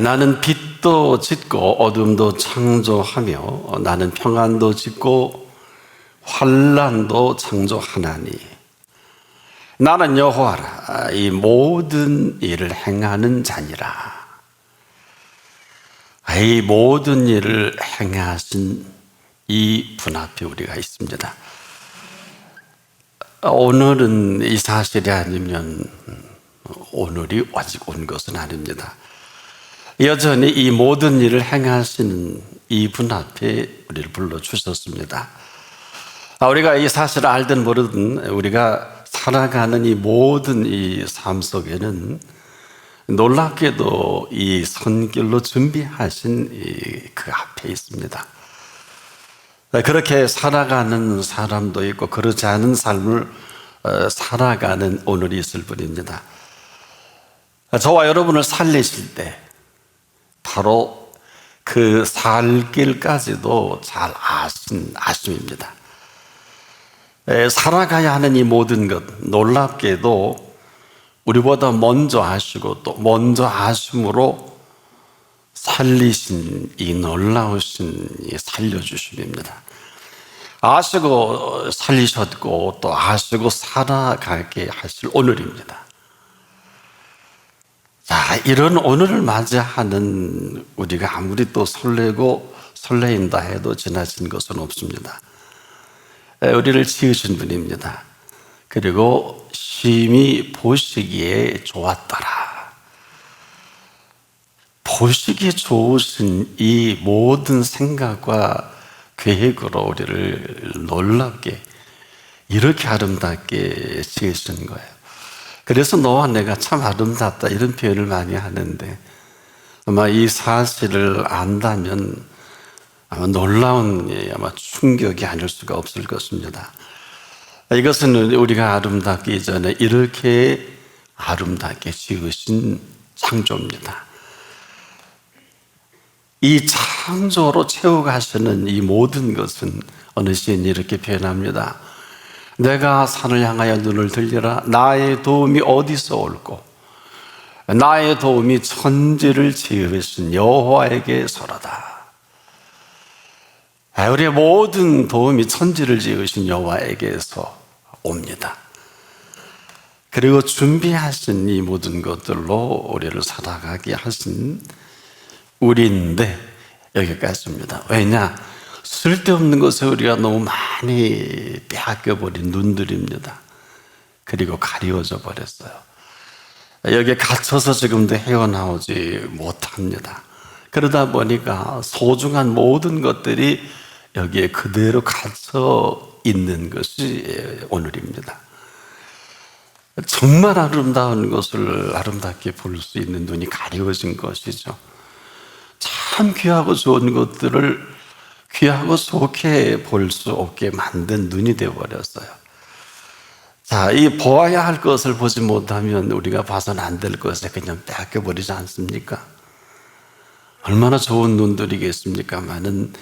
나는 빛도 짓고 어둠도 창조하며 나는 평안도 짓고 환난도 창조하나니 나는 여호와라 이 모든 일을 행하는 자니라. 이 모든 일을 행하신 이 분 앞에 우리가 있습니다. 오늘은 이 사실이 아니면 오늘이 아직 온 것은 아닙니다. 여전히 이 모든 일을 행하시는 이 분 앞에 우리를 불러주셨습니다. 우리가 이 사실을 알든 모르든 우리가 살아가는 이 모든 이 삶 속에는 놀랍게도 이 선길로 준비하신 그 앞에 있습니다. 그렇게 살아가는 사람도 있고 그렇지 않은 삶을 살아가는 오늘이 있을 뿐입니다. 저와 여러분을 살리실 때 바로 그 살 길까지도 잘 아심입니다. 살아가야 하는 이 모든 것 놀랍게도 우리보다 먼저 아시고 또 먼저 아심으로 살리신 이 놀라우신 이 살려주심입니다. 아시고 살리셨고 또 아시고 살아가게 하실 오늘입니다. 자, 이런 오늘을 맞이하는 우리가 아무리 또 설레고 설레인다 해도 지나친 것은 없습니다. 우리를 지으신 분입니다. 그리고 심히 보시기에 좋았더라. 보시기에 좋으신 이 모든 생각과 계획으로 우리를 놀랍게 이렇게 아름답게 지으신 거예요. 그래서 너와 내가 참 아름답다 이런 표현을 많이 하는데 아마 이 사실을 안다면 아마 놀라운 아마 충격이 아닐 수가 없을 것입니다. 이것은 우리가 아름답기 이전에 이렇게 아름답게 지으신 창조입니다. 이 창조로 채워가시는 이 모든 것은 어느 시인이 이렇게 표현합니다. 내가 산을 향하여 눈을 들리라. 나의 도움이 어디서 올꼬? 나의 도움이 천지를 지으신 여호와에게서로다. 우리의 모든 도움이 천지를 지으신 여호와에게서 옵니다. 그리고 준비하신 이 모든 것들로 우리를 살아가게 하신 우리인데 여기까지입니다. 왜냐? 쓸데없는 것에 우리가 너무 많이 빼앗겨버린 눈들입니다. 그리고 가리워져 버렸어요. 여기에 갇혀서 지금도 헤어나오지 못합니다. 그러다 보니까 소중한 모든 것들이 여기에 그대로 갇혀 있는 것이 오늘입니다. 정말 아름다운 것을 아름답게 볼 수 있는 눈이 가리워진 것이죠. 참 귀하고 좋은 것들을 귀하고 좋게 볼 수 없게 만든 눈이 되어버렸어요. 자, 이 보아야 할 것을 보지 못하면 우리가 봐서는 안 될 것에 그냥 빼앗겨버리지 않습니까? 얼마나 좋은 눈들이겠습니까만은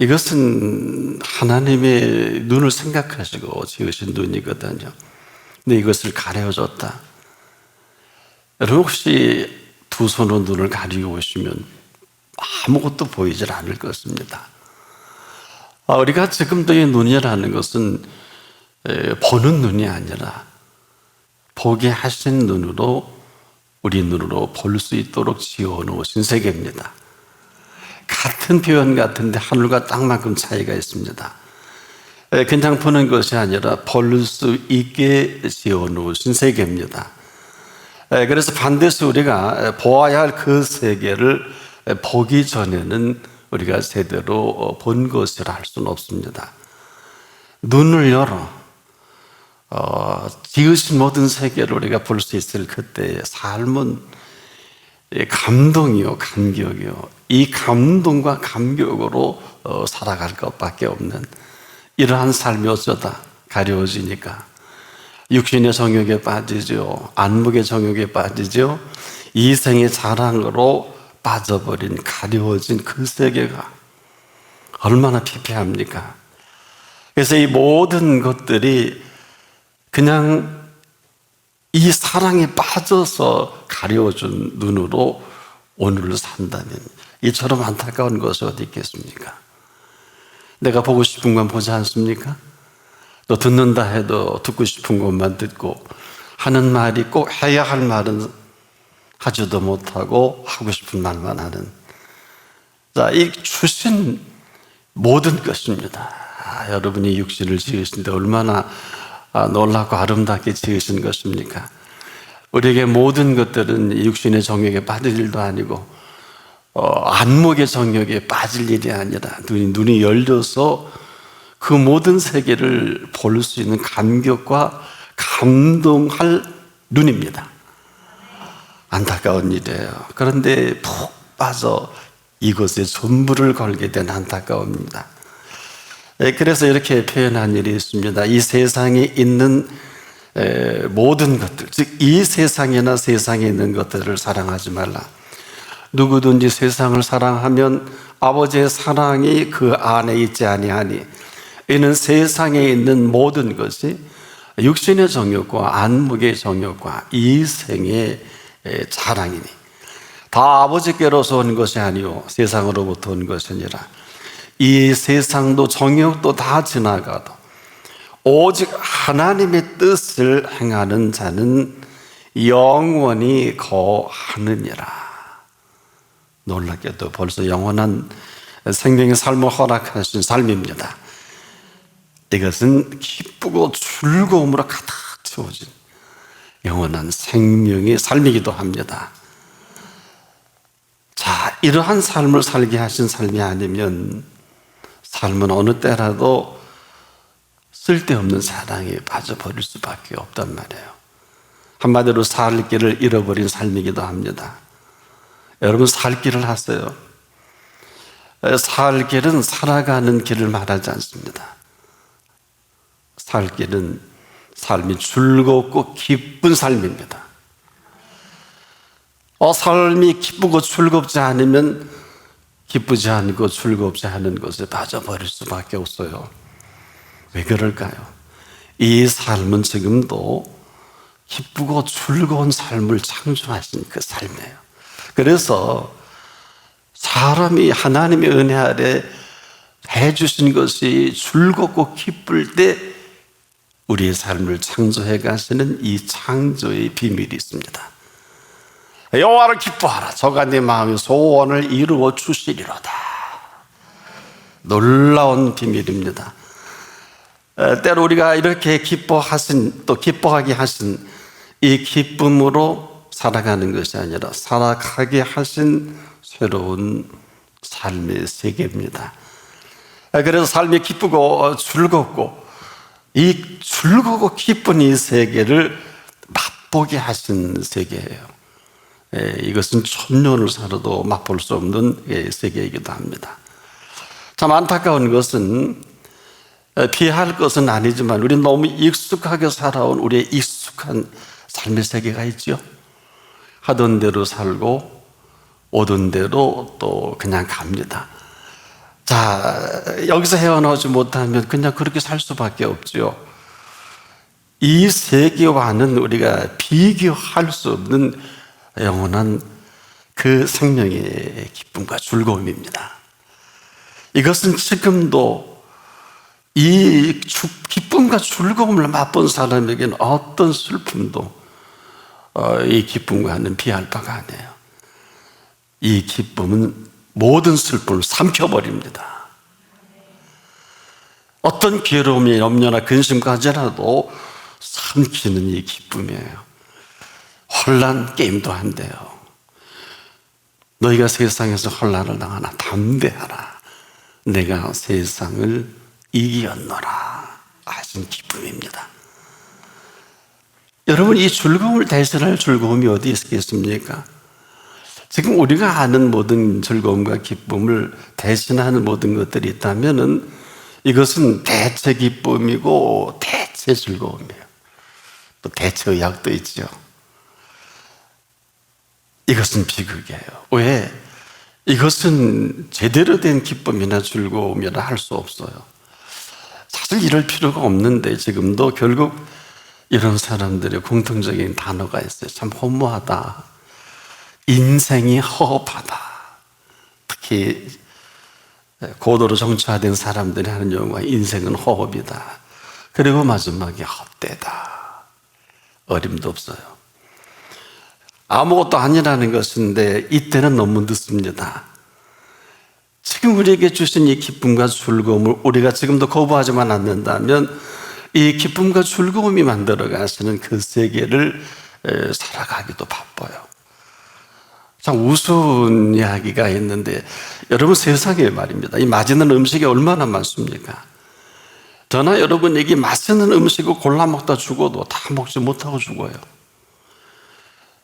이것은 하나님의 눈을 생각하시고 지으신 눈이거든요. 근데 이것을 가려줬다. 여러분 혹시 두 손으로 눈을 가리고 오시면 아무것도 보이질 않을 것입니다. 우리가 지금도 이 눈이라는 것은 보는 눈이 아니라 보게 하신 눈으로 우리 눈으로 볼 수 있도록 지어놓으신 세계입니다. 같은 표현 같은데 하늘과 땅만큼 차이가 있습니다. 그냥 보는 것이 아니라 볼 수 있게 지어놓으신 세계입니다. 그래서 반드시 우리가 보아야 할 그 세계를 보기 전에는 우리가 제대로 본 것이라 할 수는 없습니다. 눈을 열어 지으신 모든 세계를 우리가 볼 수 있을 그때의 삶은 감동이요, 감격이요. 이 감동과 감격으로 살아갈 것밖에 없는 이러한 삶이 어쩌다 가려워지니까 육신의 정욕에 빠지죠. 안목의 정욕에 빠지죠. 이생의 자랑으로 빠져버린 가려워진 그 세계가 얼마나 피폐합니까? 그래서 이 모든 것들이 그냥 이 사랑에 빠져서 가려워준 눈으로 오늘을 산다면 이처럼 안타까운 것이 어디 있겠습니까? 내가 보고 싶은 건 보지 않습니까? 또 듣는다 해도 듣고 싶은 것만 듣고 하는 말이 꼭 해야 할 말은 하지도 못하고 하고 싶은 말만 하는, 자, 이 주신 모든 것입니다. 여러분이 육신을 지으신데 얼마나 놀랍고 아름답게 지으신 것입니까? 우리에게 모든 것들은 육신의 정욕에 빠질 일도 아니고 안목의 정욕에 빠질 일이 아니라 눈이 열려서 그 모든 세계를 볼 수 있는 감격과 감동할 눈입니다. 안타까운 일이에요. 그런데 푹 빠져 이것에 전부를 걸게 된 안타까움입니다. 그래서 이렇게 표현한 일이 있습니다. 이 세상에 있는 모든 것들, 즉 이 세상이나 세상에 있는 것들을 사랑하지 말라. 누구든지 세상을 사랑하면 아버지의 사랑이 그 안에 있지 아니하니, 이는 세상에 있는 모든 것이 육신의 정욕과 안목의 정욕과 이생의 자랑이니 다 아버지께로서 온 것이 아니요 세상으로부터 온 것이 아니라, 이 세상도 정욕도 다 지나가도 오직 하나님의 뜻을 행하는 자는 영원히 거하느니라. 놀랍게도 벌써 영원한 생명의 삶을 허락하신 삶입니다. 이것은 기쁘고 즐거움으로 가득 채워진 영원한 생명의 삶이기도 합니다. 자, 이러한 삶을 살게 하신 삶이 아니면 삶은 어느 때라도 쓸데없는 사랑에 빠져버릴 수밖에 없단 말이에요. 한마디로 살 길을 잃어버린 삶이기도 합니다. 여러분, 살 길을 하세요. 살 길은 살아가는 길을 말하지 않습니다. 살 길은 삶이 즐겁고 기쁜 삶입니다. 삶이 기쁘고 즐겁지 않으면 기쁘지 않고 즐겁지 않은 것에 빠져버릴 수밖에 없어요. 왜 그럴까요? 이 삶은 지금도 기쁘고 즐거운 삶을 창조하신 그 삶이에요. 그래서 사람이 하나님의 은혜 아래 해주신 것이 즐겁고 기쁠 때 우리의 삶을 창조해 가시는 이 창조의 비밀이 있습니다. 여호와를 기뻐하라. 저가 네 마음의 소원을 이루어 주시리로다. 놀라운 비밀입니다. 때로 우리가 이렇게 기뻐하신, 또 기뻐하게 하신 이 기쁨으로 살아가는 것이 아니라 살아가게 하신 새로운 삶의 세계입니다. 그래서 삶이 기쁘고 즐겁고, 이 즐겁고 기쁜 이 세계를 맛보게 하신 세계예요. 이것은 천년을 살아도 맛볼 수 없는 세계이기도 합니다. 참 안타까운 것은 피할 것은 아니지만 우리 너무 익숙하게 살아온 우리의 익숙한 삶의 세계가 있죠. 하던 대로 살고 오던 대로 또 그냥 갑니다. 자, 여기서 헤어나오지 못하면 그냥 그렇게 살 수밖에 없죠. 이 세계와는 우리가 비교할 수 없는 영원한 그 생명의 기쁨과 즐거움입니다. 이것은 지금도 이 기쁨과 즐거움을 맛본 사람에게는 어떤 슬픔도 이 기쁨과는 비할 바가 아니에요. 이 기쁨은 모든 슬픔을 삼켜버립니다. 어떤 괴로움이 염려나 근심까지라도 삼키는 이 기쁨이에요. 혼란 게임도 한대요. 너희가 세상에서 혼란을 당하나 담대하라. 내가 세상을 이겼노라 하신 기쁨입니다. 여러분, 이 즐거움을 대신할 즐거움이 어디 있겠습니까? 지금 우리가 아는 모든 즐거움과 기쁨을 대신하는 모든 것들이 있다면 이것은 대체 기쁨이고 대체 즐거움이에요. 또 대체 의학도 있죠. 이것은 비극이에요. 왜? 이것은 제대로 된 기쁨이나 즐거움이라 할 수 없어요. 사실 이럴 필요가 없는데 지금도 결국 이런 사람들의 공통적인 단어가 있어요. 참 허무하다. 인생이 허업하다. 특히 고도로 정치화된 사람들이 하는 용어가 인생은 허업이다. 그리고 마지막에 헛되다. 어림도 없어요. 아무것도 아니라는 것인데 이때는 너무 늦습니다. 지금 우리에게 주신 이 기쁨과 즐거움을 우리가 지금도 거부하지만 않는다면 이 기쁨과 즐거움이 만들어 가시는 그 세계를 살아가기도 바빠요. 참 우스운 이야기가 있는데 여러분, 세상에 말입니다, 이 맛있는 음식이 얼마나 많습니까? 저나 여러분에게 맛있는 음식을 골라 먹다 죽어도 다 먹지 못하고 죽어요.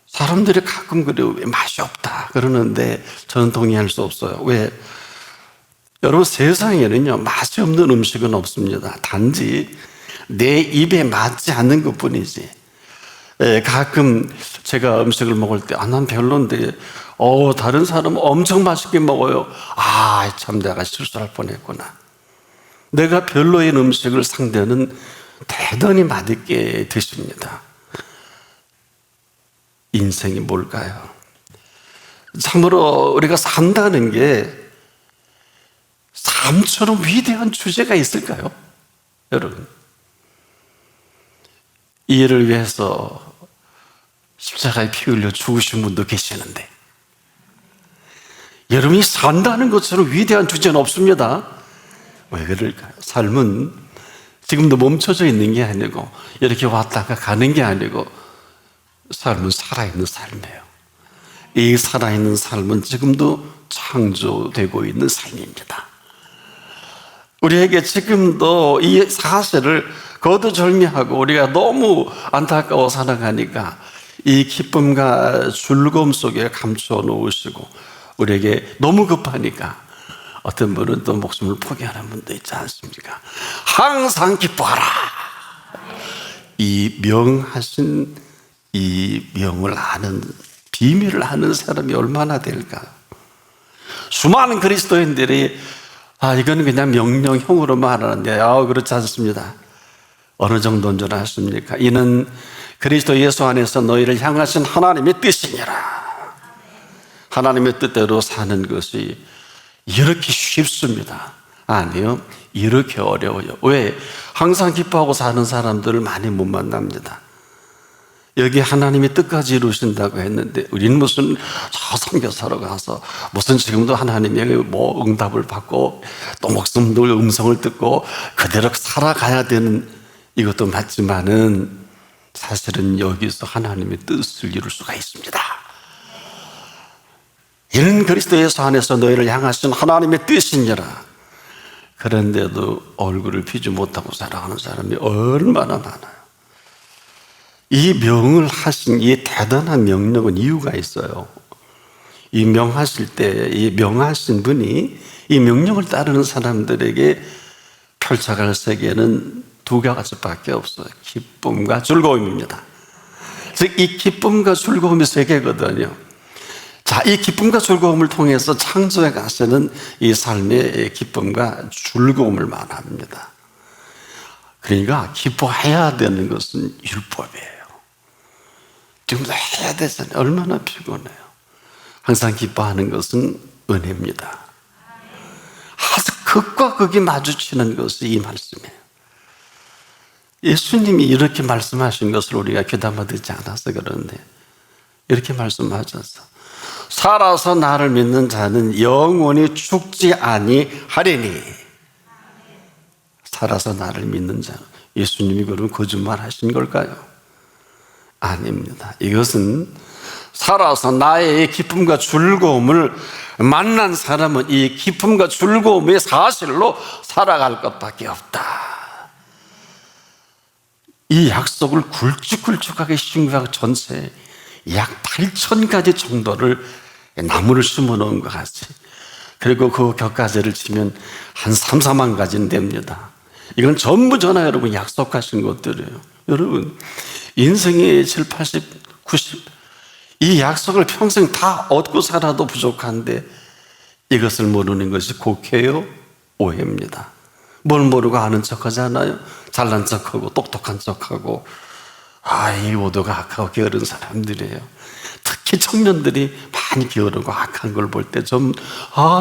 사람들이 가끔 그래요. 왜 맛이 없다 그러는데 저는 동의할 수 없어요. 왜? 여러분, 세상에는요 맛이 없는 음식은 없습니다. 단지 내 입에 맞지 않는 것뿐이지. 가끔 제가 음식을 먹을 때 난 별론데 다른 사람은 엄청 맛있게 먹어요. 참 내가 실수할 뻔했구나. 내가 별로인 음식을 상대는 대단히 맛있게 드십니다. 인생이 뭘까요? 참으로 우리가 산다는 게 삶처럼 위대한 주제가 있을까요? 여러분, 이 일을 위해서 십자가에 피 흘려 죽으신 분도 계시는데 여러분이 산다는 것처럼 위대한 주제는 없습니다. 왜 그럴까요? 삶은 지금도 멈춰져 있는 게 아니고 이렇게 왔다가 가는 게 아니고 삶은 살아있는 삶이에요. 이 살아있는 삶은 지금도 창조되고 있는 삶입니다. 우리에게 지금도 이 사실을 거두절미하고 우리가 너무 안타까워 살아가니까 이 기쁨과 즐거움 속에 감춰 놓으시고 우리에게 너무 급하니까 어떤 분은 또 목숨을 포기하는 분도 있지 않습니까? 항상 기뻐하라. 이 명하신 이 명을 아는, 비밀을 아는 사람이 얼마나 될까요? 수많은 그리스도인들이 이건 그냥 명령형으로 말하는데 그렇지 않습니다. 어느 정도인 줄 아십니까? 이는 그리스도 예수 안에서 너희를 향하신 하나님의 뜻이니라. 하나님의 뜻대로 사는 것이 이렇게 쉽습니다. 아니요, 이렇게 어려워요. 왜? 항상 기뻐하고 사는 사람들을 많이 못 만납니다. 여기 하나님의 뜻까지 이루신다고 했는데 우리는 무슨 저 선교사로 가서 무슨 지금도 하나님의 응답을 받고 또 목숨들 음성을 듣고 그대로 살아가야 되는, 이것도 맞지만은 사실은 여기서 하나님의 뜻을 이룰 수가 있습니다. 이는 그리스도 예수 안에서 너희를 향하신 하나님의 뜻이니라. 그런데도 얼굴을 피지 못하고 살아가는 사람이 얼마나 많아요. 이 명을 하신 이 대단한 명령은 이유가 있어요. 이 명하실 때 이 명하신 분이 이 명령을 따르는 사람들에게 펼쳐갈 세계는 두 가지밖에 없어요. 기쁨과 즐거움입니다. 즉 이 기쁨과 즐거움이 세계거든요. 자, 이 기쁨과 즐거움을 통해서 창조에 가시는 이 삶의 기쁨과 즐거움을 말합니다. 그러니까 기뻐해야 되는 것은 율법이에요. 지금도 해야 되잖아요. 얼마나 피곤해요. 항상 기뻐하는 것은 은혜입니다. 아주 극과 극이 마주치는 것이 이 말씀이에요. 예수님이 이렇게 말씀하신 것을 우리가 귀담아 듣지 않아서 그런데 이렇게 말씀하셔서 살아서 나를 믿는 자는 영원히 죽지 아니하리니. 살아서 나를 믿는 자, 예수님이 그러면 거짓말 하신 걸까요? 아닙니다. 이것은 살아서 나의 기쁨과 즐거움을 만난 사람은 이 기쁨과 즐거움의 사실로 살아갈 것밖에 없다. 이 약속을 굵직굵직하게 신구약 전체에 약 8,000가지 정도를 나무를 심어 놓은 것 같이, 그리고 그 격가지를 치면 한 3, 4만 가지는 됩니다. 이건 전부 전하 여러분 약속하신 것들이에요. 여러분 인생의 7, 80, 90 이 약속을 평생 다 얻고 살아도 부족한데 이것을 모르는 것이 곡해요? 오해입니다. 뭘 모르고 아는 척하잖아요. 잘난 척하고 똑똑한 척하고 이 모두가 악하고 게으른 사람들이에요. 특히 청년들이 많이 게으르고 악한 걸 볼 때 좀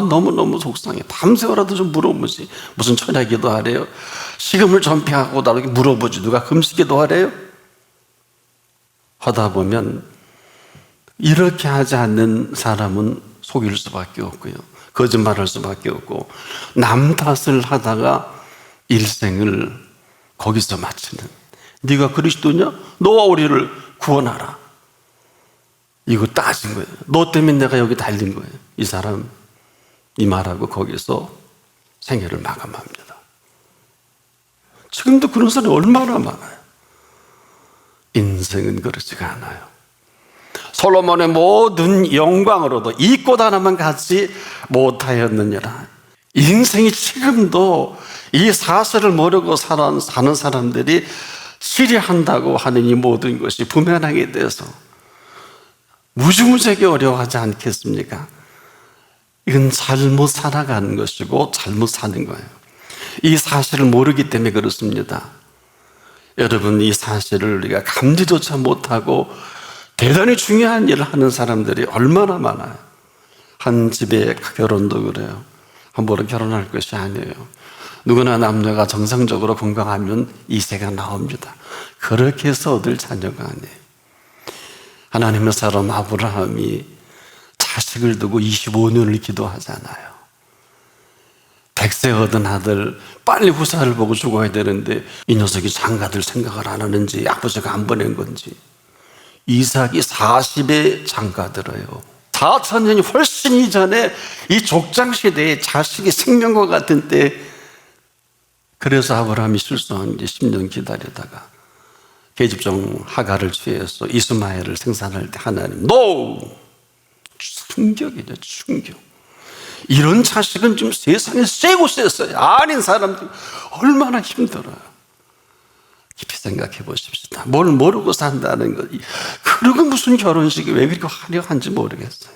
너무너무 속상해. 밤새워라도 좀 물어보지. 무슨 철야기도 하래요? 식음을 전폐하고 나를 물어보지. 누가 금식기도 하래요? 하다 보면 이렇게 하지 않는 사람은 속일 수밖에 없고요, 거짓말할 수밖에 없고, 남 탓을 하다가 일생을 거기서 마치는, 네가 그리스도냐? 너와 우리를 구원하라, 이거 따진 거예요. 너 때문에 내가 여기 달린 거예요. 이 사람 이 말하고 거기서 생애를 마감합니다. 지금도 그런 사람이 얼마나 많아요. 인생은 그렇지가 않아요. 솔로몬의 모든 영광으로도 이 꽃 하나만 갖지 못하였느니라. 인생이 지금도 이 사실을 모르고 사는 사람들이 치리한다고 하는 이 모든 것이 부면하게 돼서 무지무지하게 어려워하지 않겠습니까? 이건 잘못 살아가는 것이고 잘못 사는 거예요. 이 사실을 모르기 때문에 그렇습니다. 여러분, 이 사실을 우리가 감지조차 못하고 대단히 중요한 일을 하는 사람들이 얼마나 많아요. 한 집의 결혼도 그래요. 함부로 결혼할 것이 아니에요. 누구나 남녀가 정상적으로 건강하면 이세가 나옵니다. 그렇게 해서 얻을 자녀가 아니에요. 하나님의 사람 아브라함이 자식을 두고 25년을 기도하잖아요. 100세 얻은 아들 빨리 후사를 보고 죽어야 되는데 이 녀석이 장가들 생각을 안 하는지 아버지가 안 보낸 건지 이삭이 40에 장가들어요. 4,000년이 훨씬 이전에 이 족장시대에 자식이 생명과 같은 때, 그래서 아브라함이 실수한 게 10년 기다리다가 계집종 하가를 취해서 이스마엘을 생산할 때 하나님 NO! 충격이죠. 충격. 이런 자식은 좀 세상에 세고 셌어요. 아닌 사람들 얼마나 힘들어요. 깊이 생각해 보십시다. 뭘 모르고 산다는 것, 그리고 무슨 결혼식이 왜 그렇게 화려한지 모르겠어요.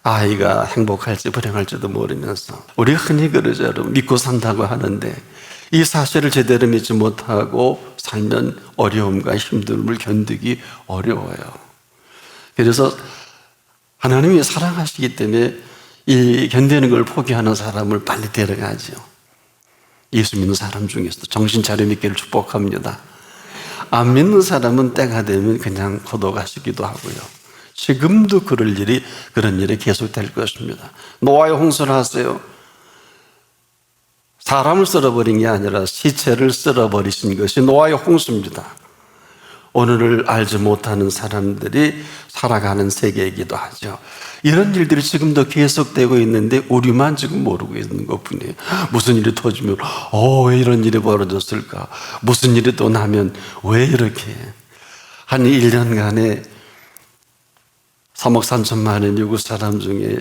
아이가 행복할지 불행할지도 모르면서 우리가 흔히 그러죠. 여러분, 믿고 산다고 하는데 이 사실을 제대로 믿지 못하고 살면 어려움과 힘듦을 견디기 어려워요. 그래서 하나님이 사랑하시기 때문에 이 견디는 걸 포기하는 사람을 빨리 데려가죠. 예수 믿는 사람 중에서도 정신 차려 믿기를 축복합니다. 안 믿는 사람은 때가 되면 그냥 걷어가시기도 하고요. 지금도 그런 일이 계속될 것입니다. 노아의 홍수를 하세요. 사람을 쓸어버린 게 아니라 시체를 쓸어버리신 것이 노아의 홍수입니다. 오늘을 알지 못하는 사람들이 살아가는 세계이기도 하죠. 이런 일들이 지금도 계속되고 있는데 우리만 지금 모르고 있는 것뿐이에요. 무슨 일이 터지면 왜 이런 일이 벌어졌을까? 무슨 일이 또 나면 왜 이렇게? 한 1년간에 3억 3천만의 미국 사람 중에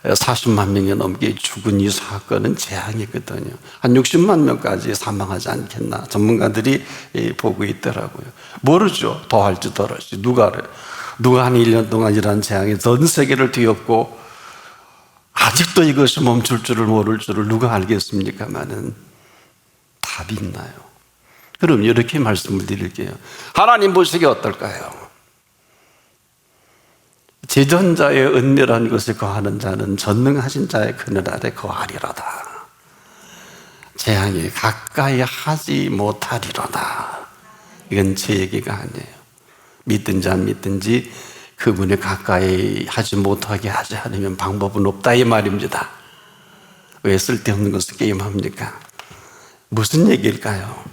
40만 명이 넘게 죽은 이 사건은 재앙이거든요. 한 60만 명까지 사망하지 않겠나 전문가들이 보고 있더라고요. 모르죠. 더 할지 덜 할지. 누가 알아요? 누가 한 1년 동안 이런 재앙이 전 세계를 뒤엎고 아직도 이것이 멈출 줄을 모를 줄을 누가 알겠습니까마는 답이 있나요? 그럼 이렇게 말씀을 드릴게요. 하나님 보시기에 어떨까요? 지존자의 은밀한 것에 거하는 자는 전능하신 자의 그늘 아래 거하리로다. 재앙이 가까이 하지 못하리로다. 이건 제 얘기가 아니에요. 믿든지 안 믿든지 그분이 가까이 하지 못하게 하지 않으면 방법은 없다 이 말입니다. 왜 쓸데없는 것을 게임합니까? 무슨 얘기일까요?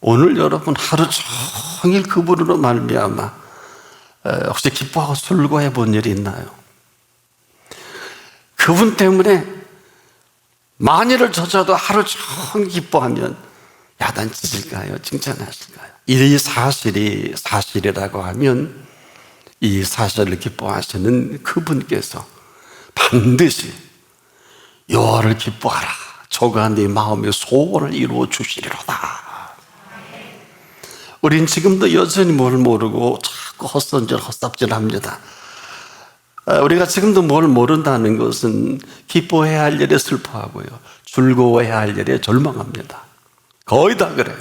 오늘 여러분 하루 종일 그분으로 말미암아 혹시 기뻐하고 술고해 본 일이 있나요? 그분 때문에 만일을 저자도 하루 종일 기뻐하면 야단치실까요? 칭찬하실까요? 이 사실이 사실이라고 하면 이 사실을 기뻐하시는 그분께서 반드시 여호와를 기뻐하라. 저가 네 마음의 소원을 이루어 주시리로다. 우린 지금도 여전히 뭘 모르고 자꾸 헛삽질합니다. 우리가 지금도 뭘 모른다는 것은 기뻐해야 할 일에 슬퍼하고요, 즐거워해야 할 일에 절망합니다. 거의 다 그래요.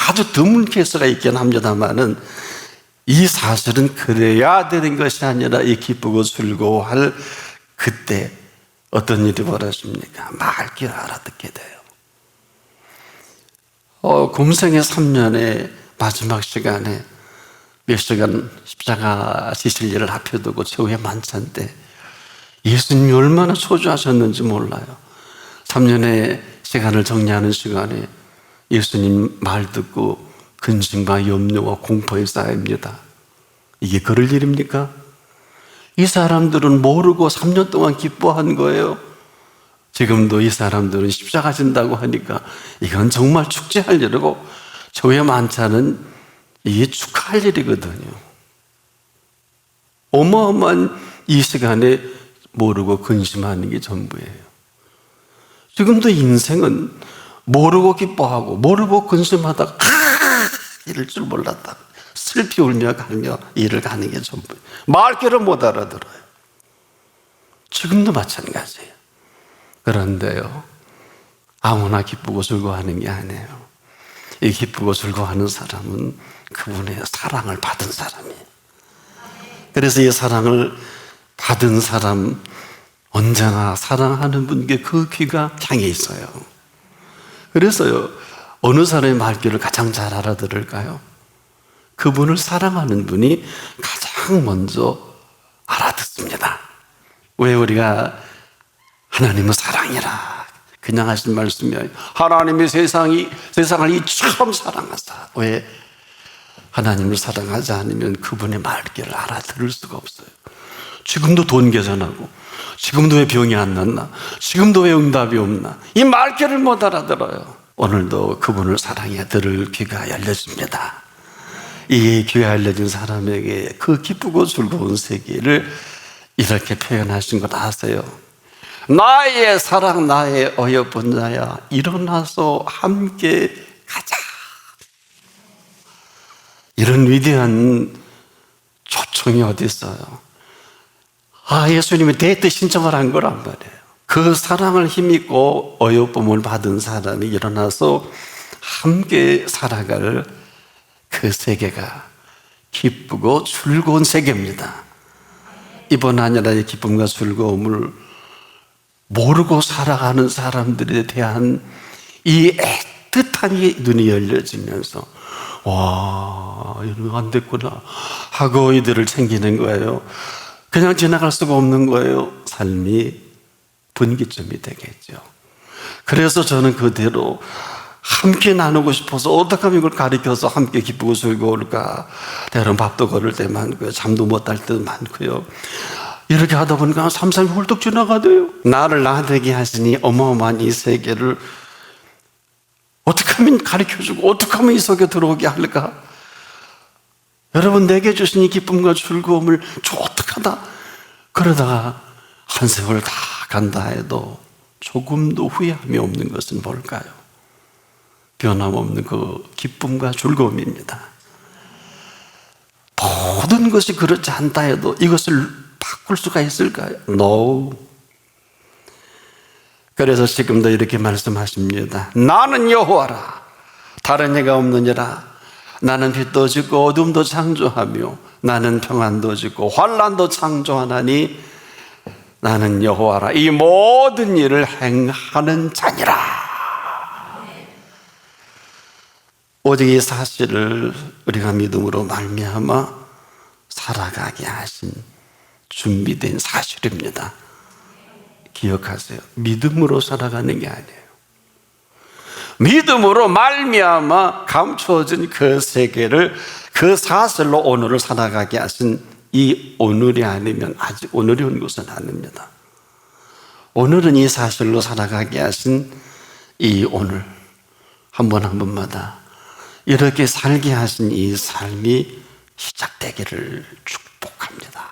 아주 드문 케이스가 있긴 합니다만은 이 사실은 그래야 되는 것이 아니라 이 기쁘고 즐거워할 그때 어떤 일이 벌어집니까? 말귀를 알아듣게 돼요. 금생의 3년의 마지막 시간에 몇 시간 십자가 지실 일을 앞혀두고 최후의 만찬 때 예수님이 얼마나 초조하셨는지 몰라요. 3년의 시간을 정리하는 시간에 예수님 말 듣고 근심과 염려와 공포에 쌓입니다. 이게 그럴 일입니까? 이 사람들은 모르고 3년 동안 기뻐한 거예요. 지금도 이 사람들은 십자가 진다고 하니까 이건 정말 축제할 일이고 저의 만찬은 이게 축하할 일이거든요. 어마어마한 이 시간에 모르고 근심하는 게 전부예요. 지금도 인생은 모르고 기뻐하고 모르고 근심하다가 이럴 줄 몰랐다 슬피 울며 가며 일을 가는 게 전부예요. 말귀를 못 알아들어요. 지금도 마찬가지예요. 그런데요, 아무나 기쁘고 즐거워하는 게 아니에요. 이 기쁘고 즐거워하는 사람은 그분의 사랑을 받은 사람이에요. 그래서 이 사랑을 받은 사람, 언제나 사랑하는 분께 그 귀가 향해 있어요. 그래서요, 어느 사람의 말귀를 가장 잘 알아들을까요? 그분을 사랑하는 분이 가장 먼저 알아듣습니다. 왜 우리가 하나님은 사랑이라 그냥 하신 말씀이 아니에요. 하나님이 세상을 이처럼 사랑하사. 왜? 하나님을 사랑하지 않으면 그분의 말귀를 알아들을 수가 없어요. 지금도 돈 계산하고, 지금도 왜 병이 안 났나, 지금도 왜 응답이 없나, 이 말귀를 못 알아들어요. 오늘도 그분을 사랑해 들을 귀가 열려집니다. 이 귀가 열려진 사람에게 그 기쁘고 즐거운 세계를 이렇게 표현하신 것 아세요? 나의 사랑, 나의 어여쁜 자야, 일어나서 함께 가자. 이런 위대한 초청이 어디 있어요? 예수님이 대때 신청을 한 거란 말이에요. 그 사랑을 힘입고 어여쁨을 받은 사람이 일어나서 함께 살아갈 그 세계가 기쁘고 즐거운 세계입니다. 이뿐 아니라 이 기쁨과 즐거움을 모르고 살아가는 사람들에 대한 이 애틋한 이 눈이 열려지면서 와, 이러면 안 됐구나 하고 이들을 챙기는 거예요. 그냥 지나갈 수가 없는 거예요. 삶이 분기점이 되겠죠. 그래서 저는 그대로 함께 나누고 싶어서 어떻게 하면 이걸 가르쳐서 함께 기쁘고 즐거울까. 때로는 밥도 거를 때 많고요, 잠도 못 잘 때도 많고요. 이렇게 하다 보니까 3, 4일 훌쩍 지나가대요. 나를 나되게 하시니 어마어마한 이 세계를 어떻게 하면 가르쳐주고 어떻게 하면 이 속에 들어오게 할까. 여러분, 내게 주신 이 기쁨과 즐거움을 어떻게 하다 그러다가 한 세월 다 간다 해도 조금도 후회함이 없는 것은 뭘까요? 변함없는 그 기쁨과 즐거움입니다. 모든 것이 그렇지 않다 해도 이것을 바꿀 수가 있을까요? No. 그래서 지금도 이렇게 말씀하십니다. 나는 여호와라, 다른 이가 없느니라. 나는 빛도 짓고 어둠도 창조하며 나는 평안도 짓고 환난도 창조하나니 나는 여호와라, 이 모든 일을 행하는 자니라. 오직 이 사실을 우리가 믿음으로 말미암아 살아가게 하신 준비된 사실입니다. 기억하세요. 믿음으로 살아가는 게 아니에요. 믿음으로 말미암아 감추어진 그 세계를, 그 사실로 오늘을 살아가게 하신 이 오늘이 아니면 아직 오늘이 온 것은 아닙니다. 오늘은 이 사실로 살아가게 하신 이 오늘, 한 번 한 번마다 이렇게 살게 하신 이 삶이 시작되기를 축복합니다.